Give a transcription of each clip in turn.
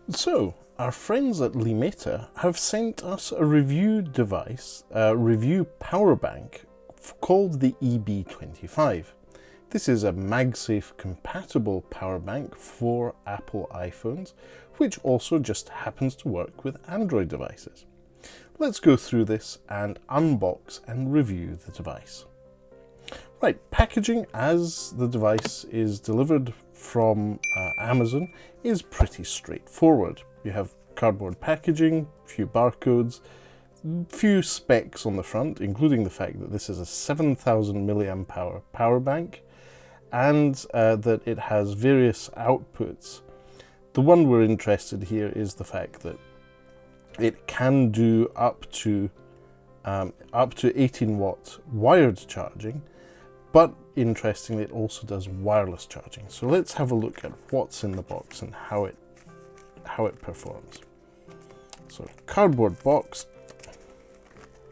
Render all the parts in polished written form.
So, our friends at LIMETA have sent us a review device, a review power bank called the EB25. This is a MagSafe compatible power bank for Apple iPhones, which also just happens to work with Android devices. Let's go through this and unbox and review the device. Right, packaging as the device is delivered from Amazon is pretty straightforward. You have cardboard packaging, few barcodes, few specs on the front, including the fact that this is a 7000 mAh power bank and that it has various outputs. The one we're interested here is the fact that it can do up to 18 watt wired charging, but interestingly it also does wireless charging. So let's have a look at what's in the box and how it performs. So cardboard box.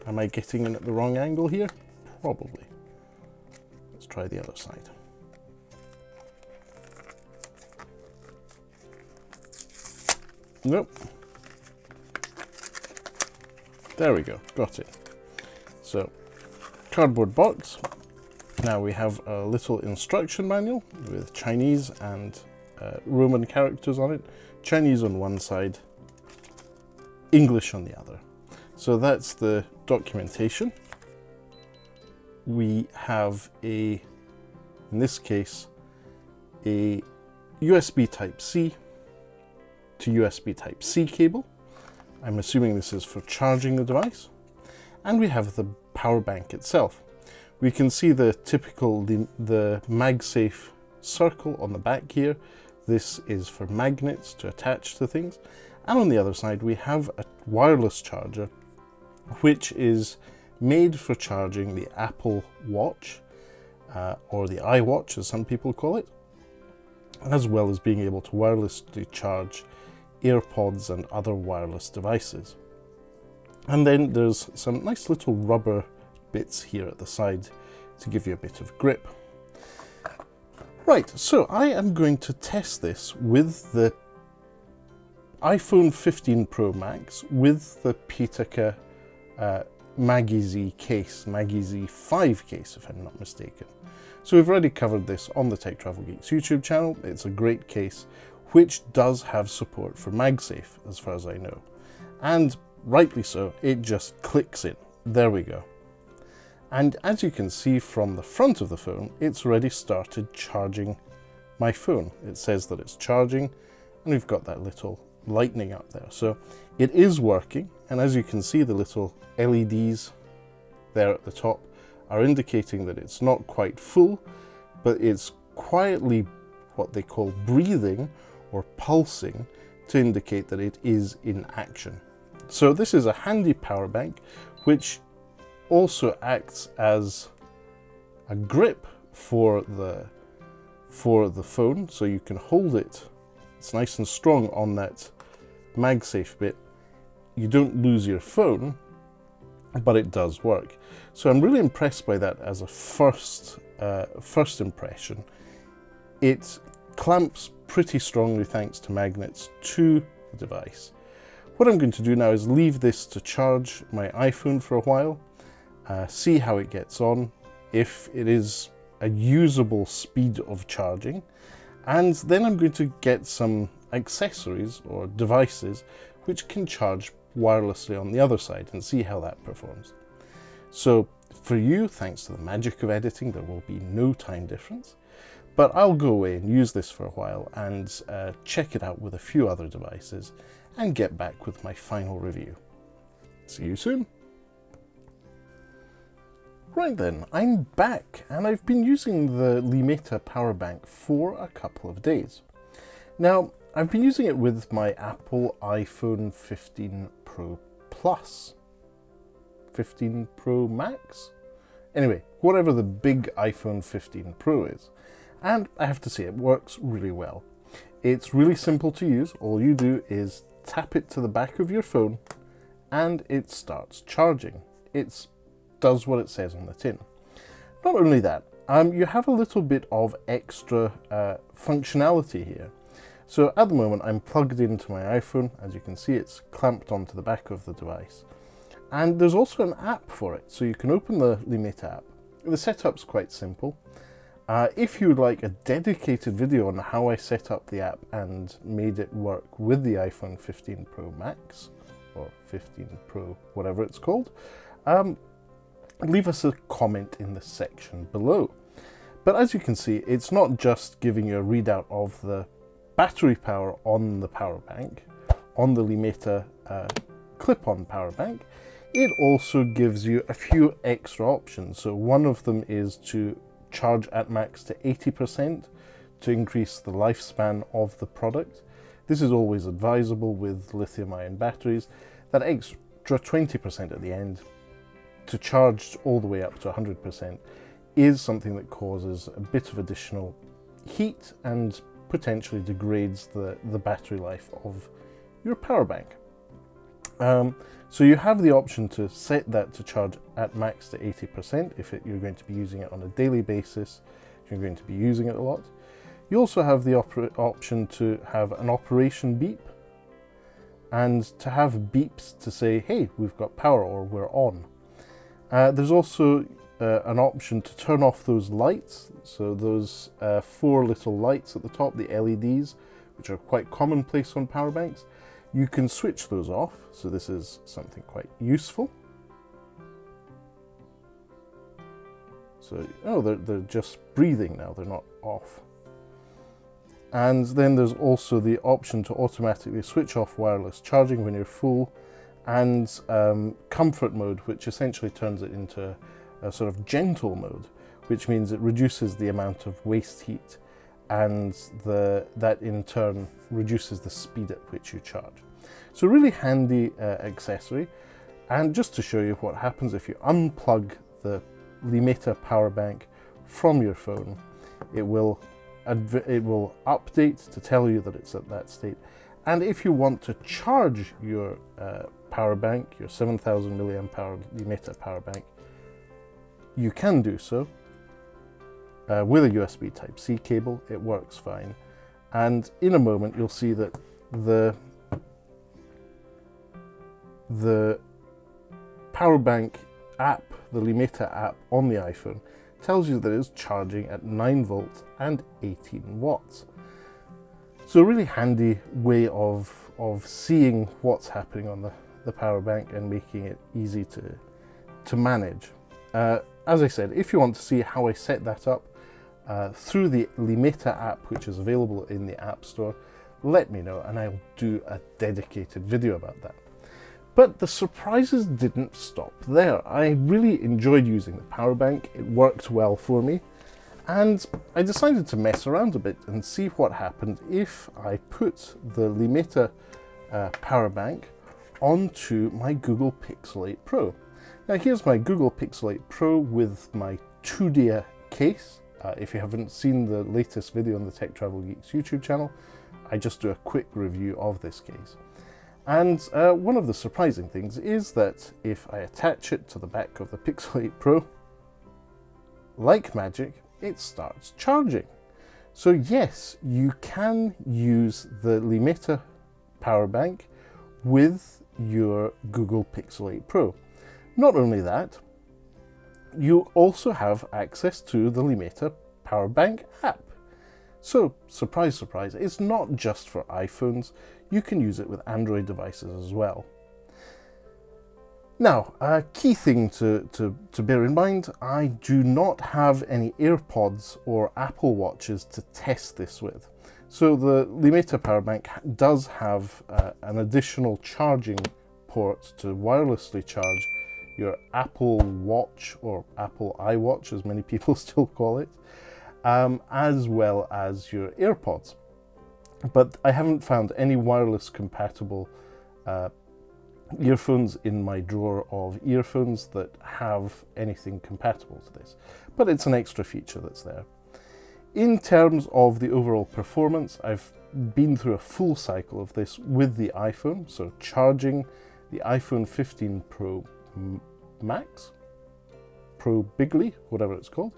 Am I getting in at the wrong angle here? Probably. Let's try the other side. Nope. There we go, got it. So, cardboard box. Now we have a little instruction manual with Chinese and Roman characters on it. Chinese on one side, English on the other. So that's the documentation. We have in this case, a USB Type-C to USB Type-C cable. I'm assuming this is for charging the device. And we have the power bank itself. We can see the typical, the MagSafe circle on the back here. This is for magnets to attach to things. And on the other side, we have a wireless charger, which is made for charging the Apple Watch, or the iWatch as some people call it, as well as being able to wirelessly charge AirPods and other wireless devices. And then there's some nice little rubber bits here at the side to give you a bit of grip. Right, so I am going to test this with the iPhone 15 Pro Max with the Pitaka Maggie Z case, Maggie Z5 case if I'm not mistaken. So we've already covered this on the Tech Travel Geeks YouTube channel. It's a great case which does have support for MagSafe as far as I know. And rightly so, it just clicks in. There we go. And as you can see from the front of the phone, it's already started charging my phone. It says that it's charging, and we've got that little lightning up there. So it is working, and as you can see, the little LEDs there at the top are indicating that it's not quite full, but it's quietly what they call breathing or pulsing to indicate that it is in action. So this is a handy power bank which also acts as a grip for the phone, so you can hold it. It's nice and strong on that MagSafe bit. You don't lose your phone, but it does work. So I'm really impressed by that as a first impression. It clamps pretty strongly thanks to magnets to the device. What I'm going to do now is leave this to charge my iPhone for a while, see how it gets on, if it is a usable speed of charging, and then I'm going to get some accessories or devices which can charge wirelessly on the other side and see how that performs. So for you, thanks to the magic of editing, there will be no time difference, but I'll go away and use this for a while and check it out with a few other devices and get back with my final review. See you soon. Right then, I'm back, and I've been using the LIMETA power bank for a couple of days. Now, I've been using it with my Apple iPhone 15 Pro Plus, 15 Pro Max? Anyway, whatever the big iPhone 15 Pro is. And I have to say, it works really well. It's really simple to use. All you do is tap it to the back of your phone, and it starts charging. It does what it says on the tin. Not only that, you have a little bit of extra functionality here. So at the moment I'm plugged into my iPhone. As you can see, it's clamped onto the back of the device. And there's also an app for it, so you can open the LIMETA app. The setup's quite simple. If you'd like a dedicated video on how I set up the app and made it work with the iPhone 15 Pro Max, or 15 Pro, whatever it's called, leave us a comment in the section below. But as you can see, it's not just giving you a readout of the battery power on the power bank, on the LIMETA clip-on power bank. It also gives you a few extra options. So one of them is to charge at max to 80% to increase the lifespan of the product. This is always advisable with lithium-ion batteries. That extra 20% at the end to charge all the way up to 100% is something that causes a bit of additional heat and potentially degrades the battery life of your power bank. So you have the option to set that to charge at max to 80% if you're going to be using it on a daily basis, if you're going to be using it a lot. You also have the option to have an operation beep and to have beeps to say, hey, we've got power or we're on. There's also an option to turn off those lights, so those 4 little lights at the top, the LEDs, which are quite commonplace on power banks. You can switch those off, so this is something quite useful. So, oh, they're just breathing now, they're not off. And then there's also the option to automatically switch off wireless charging when you're full, and comfort mode, which essentially turns it into a sort of gentle mode, which means it reduces the amount of waste heat, and that in turn reduces the speed at which you charge. So really handy accessory. And just to show you what happens if you unplug the LIMETA power bank from your phone, it will update to tell you that it's at that state. And if you want to charge your power bank, your 7000mAh LIMETA power bank, you can do so with a USB Type-C cable. It works fine. And in a moment, you'll see that the power bank app, the LIMETA app on the iPhone, tells you that it's charging at 9 volts and 18 watts. So a really handy way of seeing what's happening on the power bank and making it easy to manage. As I said, if you want to see how I set that up through the LIMETA app, which is available in the App Store, let me know and I'll do a dedicated video about that. But the surprises didn't stop there. I really enjoyed using the power bank. It worked well for me. And I decided to mess around a bit and see what happened if I put the LIMETA power bank onto my Google Pixel 8 Pro. Now here's my Google Pixel 8 Pro with my 2D case. If you haven't seen the latest video on the Tech Travel Geeks YouTube channel, I just do a quick review of this case. And one of the surprising things is that if I attach it to the back of the Pixel 8 Pro, like magic, it starts charging. So yes, you can use the LIMETA power bank with your Google Pixel 8 Pro. Not only that, you also have access to the LIMETA power bank app. So, surprise, surprise, it's not just for iPhones, you can use it with Android devices as well. Now, a key thing to bear in mind, I do not have any AirPods or Apple Watches to test this with. So the LIMETA power bank does have an additional charging port to wirelessly charge your Apple Watch, or Apple iWatch as many people still call it, as well as your AirPods. But I haven't found any wireless compatible earphones in my drawer of earphones that have anything compatible to this. But it's an extra feature that's there. In terms of the overall performance, I've been through a full cycle of this with the iPhone, so charging the iPhone 15 Pro Max, Pro Bigly, whatever it's called,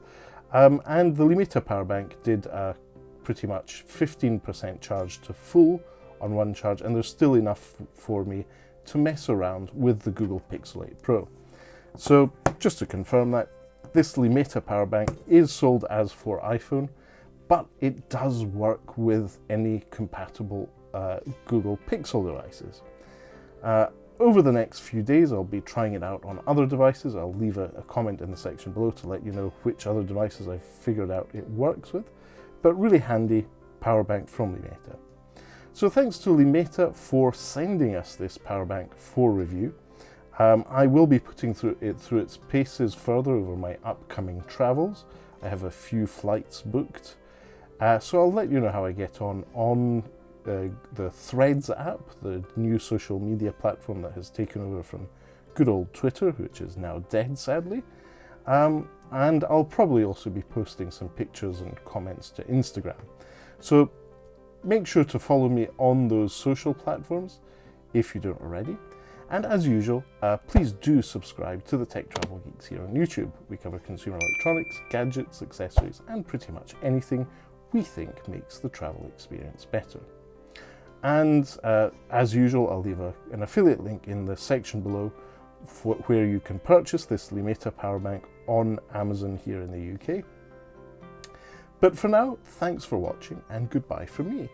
and the LIMETA power bank did a pretty much 15% charged to full on one charge, and there's still enough for me to mess around with the Google Pixel 8 Pro. So just to confirm that, this LIMETA Powerbank is sold as for iPhone, but it does work with any compatible Google Pixel devices. Over the next few days, I'll be trying it out on other devices. I'll leave a comment in the section below to let you know which other devices I've figured out it works with, but really handy power bank from LIMETA. So thanks to LIMETA for sending us this power bank for review. I will be putting it through its paces further over my upcoming travels. I have a few flights booked, so I'll let you know how I get on the Threads app, the new social media platform that has taken over from good old Twitter, which is now dead, sadly. And I'll probably also be posting some pictures and comments to Instagram. So make sure to follow me on those social platforms if you don't already. And as usual, please do subscribe to the Tech Travel Geeks here on YouTube. We cover consumer electronics, gadgets, accessories, and pretty much anything we think makes the travel experience better. And as usual, I'll leave an affiliate link in the section below where you can purchase this LIMETA Powerbank on Amazon here in the UK. But for now, thanks for watching and goodbye from me.